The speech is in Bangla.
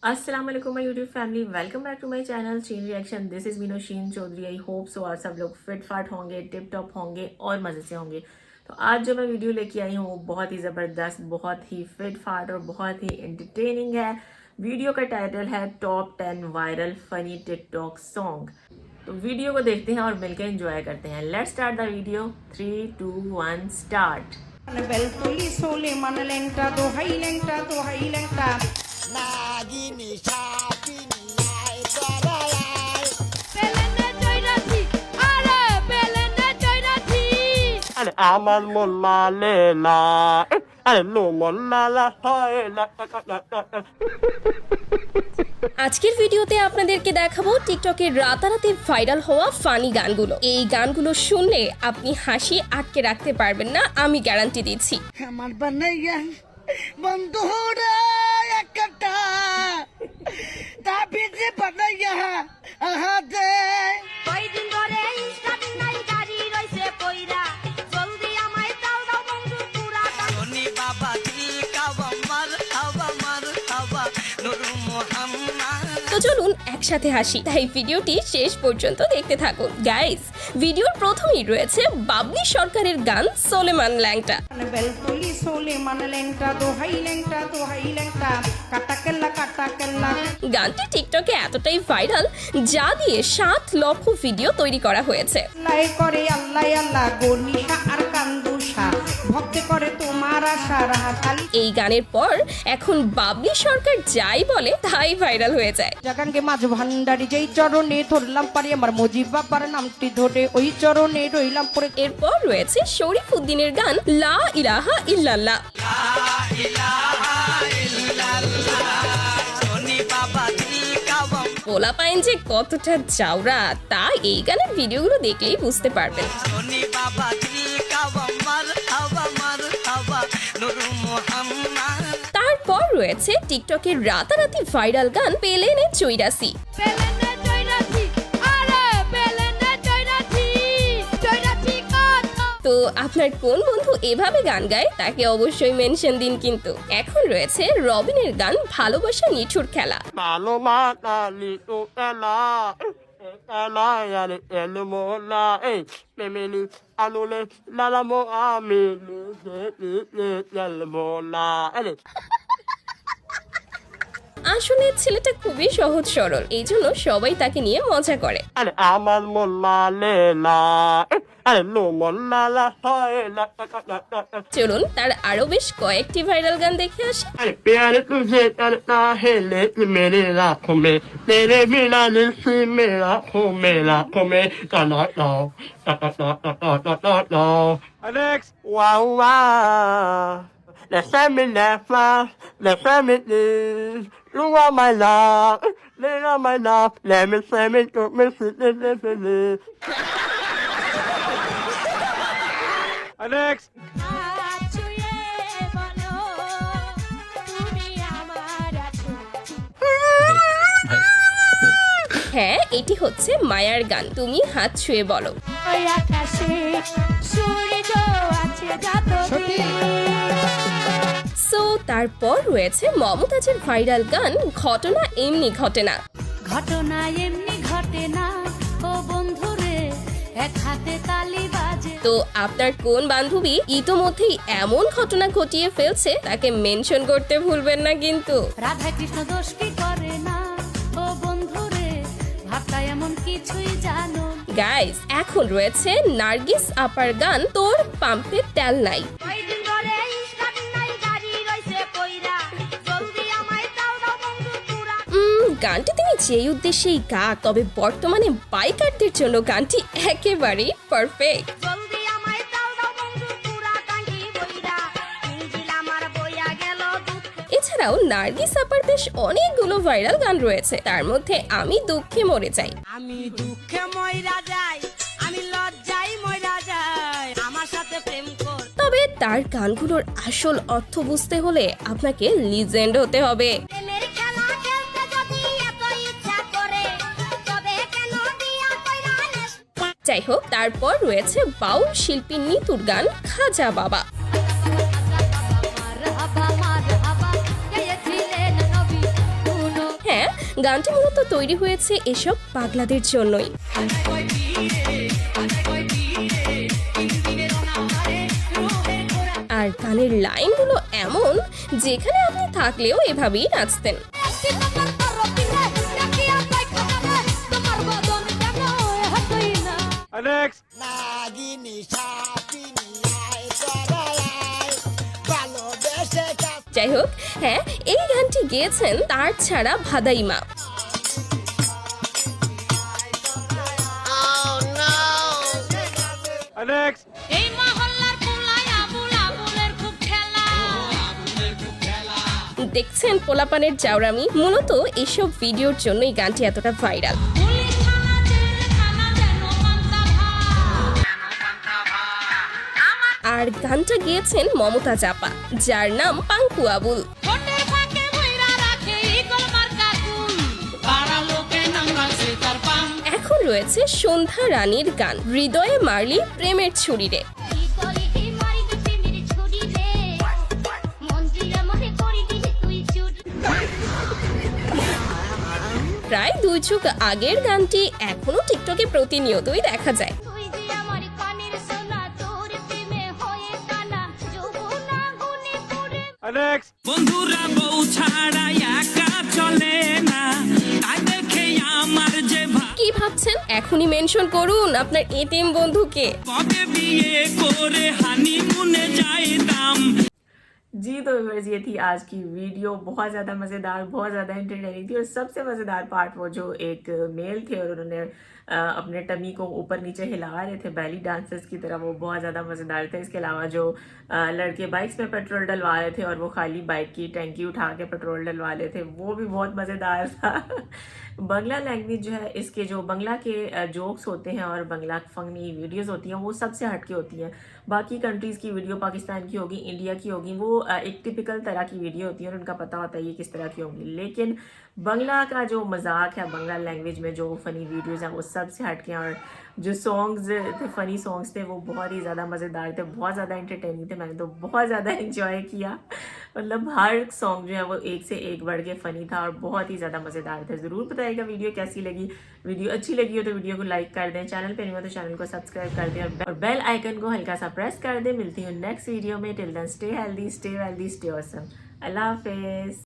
अस्सलामुअलैकुम my YouTube family, welcome back to my channel चीन reaction. This is Meeno Sheen Chaudhary. I hope so आज सब लोग फिट फाट होंगे, टिप टॉप होंगे और मज़े से होंगे। तो आज जो मैं वीडियो लेके आई हूँ वो बहुत ही ज़बरदस्त, बहुत ही फिट फाट और बहुत ही एंटरटेनिंग है। वीडियो का टाइटल है top 10 viral funny TikTok song. तो वीडियो को देखते हैं और मिलकर एंजॉय करते हैं। Let's start the video. 3, 2, 1 start. বেলতলি সোলে মানে ল্যাংটা দোহাই ল্যাংটা নাগিনী সাপিনী আয় তরায় পেলেনে চৈরাছি আরে পেলেনে চৈরাছি আরে আমার মন মানে না আরে নো মন মালা হয় না। আজকের ভিডিওতে আপনাদেরকে দেখাবো টিকটকের রাতারাতি ভাইরাল হওয়া ফানি গানগুলো। এই গানগুলো শুনলে আপনি হাসি আটকে রাখতে পারবেন না, আমি গ্যারান্টি দিচ্ছি। আমার বানাইয়া বন্ধুরা একটা তাবিজে বানাইয়া আহা দে কয়দিন ধরে ইনস্টাট নাই গাড়ি রইছে কইরা জলদি আমায় দাও দাও বন্ধু পুরা শনি বাবা দিল কাবা মার হাওয়া নূর মোহাম্মদ। তো চলুন একসাথে হাসি, তাই ভিডিওটি শেষ পর্যন্ত দেখতে থাকুন। গাইস, ভিডিওর প্রথমেই রয়েছে বাবলি সরকারের গান সোলেমান ল্যাংটা। বেলতলি সোলে মানে ল্যাংটা দোহাই ল্যাংটা কাটা কেল্লা গানটি টিকটকে এতটাই ভাইরাল যা দিয়ে 7 লক্ষ ভিডিও তৈরি করা হয়েছে। লাই করে আল্লাহ গনিশা আর কান্দুষা ভক্তি করে তোমার আশা রাহাতালি। এই গানের পর এখন বাবলি সরকার যাই বলে তাই ভাইরাল হয়ে যায়। জাগানকে মাঝ ভান্ডারি যেই চরণে ধরলাম পারি আমার মুজিব বাবার নামটি ধরে ওই চরণে রইলাম পরে। এরপর রয়েছে শরীফ উদ্দিনের গান লা ইলাহা ইল্লাল্লাহ। পোলা পাইন যে কতটা চাওরা তা এই গানের ভিডিওগুলো দেখলেই বুঝতে পারবেন। তারপর রয়েছে টিকটকের রাতারাতি ভাইরাল গান পেলেনে চৈরাসি। পেলেনে চৈরাছি আরে পেলেনে চৈরাছি চৈরাছি কথা। তো আপনার কোন বন্ধু এভাবে গান গায় তাকে অবশ্যই মেনশন দিন। কিন্তু এখন রয়েছে রবিনের গান ভালোবাসা নিঠুর খেলা। ভালো মাতালি তো এলা এলা আরে এলো মোলা এই মেমেলি আলুলে লালামো আমি মোলা আরে। আসলে ছেলেটা খুবই সহজ সরল, এই জন্য সবাই তাকে নিয়ে মজা করে। আরে আমার মন মানে না আরে নো মন মালা হয় না। চলুন তার আরো বেশ কয়েকটি ভাইরাল গান দেখে আসি। अरे प्यार तुझे करता है लेकिन मेरे आँखों में तेरे बिना दिल से मेरा खो मेरा खो में no Next. Wow wow. The family never, the family. You are my love, you are my love. Let me say me to me sit Next. আছুয়ে বলো তুমি আমার আছো। হ্যাঁ, এটি হচ্ছে মায়ার গান তুমি হাত ছুঁয়ে বলো। ওই আকাশে সূর্য আছে যতদিন। সো তারপর রয়েছে মমতাজের ভাইরাল গান ঘটনা এমনি ঘটে না। ঘটনা এমনি ঘটে না ও বন্ধুরে এক হাতে তালি বাজে। তো আপনার কোন বান্ধবী ইতোমধ্যেই এমন ঘটনা ঘটিয়ে ফেলছে তাকে মেনশন করতে ভুলবেন না কিন্তু। রাধা কৃষ্ণ দোষ কি করে না ও বন্ধুরে ভাবটা এমন কিছুই জানো। গাইস, এখন রয়েছে নার্গিস আপার গান তোর পাম্পে তেল নাই। কয়দিন ধরে ইনস্টাট নাই গাড়ি রইছে কইরা জলদি আমায় দাও দাও বন্ধু পুরা গানটি তিনি যেই উদ্দেশ্যেই গাক, তবে বর্তমানে বাইকারদের জন্য গানটি একেবারেই পারফেক্ট। জলদি আমায় দাও দাও বন্ধু পুরা টাঙ্গি বইরা ইঞ্জিল আমার বইয়া গেল দুঃখে। এছাড়াও নার্গিস আপার বেশ অনেকগুলো ভাইরাল গান রয়েছে, তার মধ্যে আমি দুঃখে মরে যাই। আমি দুঃখে ময়রা যাই আমি লজ্জায় ময়রা যাই আমার সাথে প্রেম কর। তবে তার গানগুলোর আসল অর্থ বুঝতে হলে আপনাকে লিজেন্ড হতে হবে। প্রেমের খেলা খেলতে যদি এত ইচ্ছা করে তবে কেন বিয়া কইরা নেস। যাই হোক, তারপর রয়েছে বাউল শিল্পী নিতুর গান খাজা বাবা। মারহাবা মারহাবা গেয়েছিলেন নবী গানটি মূলত তৈরি হয়েছে এসব পাগলাদের জন্যই। আর গানের লাইনগুলো এমন যেখানে আপনি থাকলেও এভাবেই নাচতেন। Next. যাই হোক, হ্যাঁ, এই গানটি গেয়েছেন তার ছাড়া ভাদাইমা। Next. এই মহল্লার পোলায় আবুল আবুলের খুব খেলা দেখছেন পোলাপানের জাউরামি। মূলত এসব ভিডিওর জন্যই গানটি এতটা ভাইরাল। পুলিশ থানা জেল থানা যেন পান্তা আর গানটা গেয়েছেন মমতা চাপা, যার নাম পাঙ্কু আবুল। ঠোঁটের ফাঁকে ভইরা রাখে ইগল মার্কা গুল পাড়া লোকে নামাছে তার পাম এখন রয়েছে সন্ধ্যা রানীর গান হৃদয়ে মারলি প্রেমের ছুরিরে। প্রায় 2 যুগ আগের গানটি এখনো টিকটকে প্রতিনিয়তই দেখা যায়। Next. বন্ধুরা বউ ছাড়া একা চলে না, তাই দেখে আমার যে কি ভাবছেন? এখনই মেনশন করুন আপনার এতিম বন্ধুকে। কবে বিয়ে করে হানিমুনে যাইতাম। जी तो व्यूअर्स, ये थी आज की वीडियो। बहुत ज़्यादा मज़ेदार, बहुत ज़्यादा एंटरटेनिंग थी। और सबसे मज़ेदार पार्ट वो जो एक मेल थे और उन्होंने अपने टमी को ऊपर नीचे हिला रहे थे बैली डांसर्स की तरह, वो बहुत ज़्यादा मज़ेदार थे। इसके अलावा जो लड़के बाइक्स में पेट्रोल डलवा रहे थे और वो खाली बाइक की टैंकी उठा के पेट्रोल डलवा रहे थे, वो भी बहुत मज़ेदार था। बंगला लैंग्वेज जो है, इसके जो बंगला के जोक्स होते हैं और बंगला फनी वीडियोस होती हैं वो सबसे हटके होती हैं। बाकी कंट्रीज़ की वीडियो, पाकिस्तान की होगी, इंडिया की होगी, वो एक टिपिकल तरह की वीडियो होती है और उनका पता होता है ये किस तरह की होंगी। लेकिन बंगला का जो मजाक है, बंगला लैंग्वेज में जो फनी वीडियोस हैं वो सबसे हटके हैं। और जो सॉन्ग्स थे, फनी सॉन्ग्स थे, वो बहुत ही ज़्यादा मज़ेदार थे, बहुत ज़्यादा एंटरटेनिंग थे। मैंने तो बहुत ज़्यादा इंजॉय किया। मतलब हर सॉन्ग जो है वो एक से एक बढ़ के फ़नी था और बहुत ही ज़्यादा मज़ेदार थे। ज़रूर बताइएगा वीडियो कैसी लगी। वीडियो अच्छी लगी हो तो वीडियो को लाइक कर दें, चैनल पर नहीं हो तो चैनल को सब्सक्राइब कर दें और बेल आइकन को हल्का सा प्रेस कर दें। मिलती हूँ नेक्स्ट वीडियो में। Till then stay healthy, stay wealthy, stay awesome. अल्लाह हाफिज़।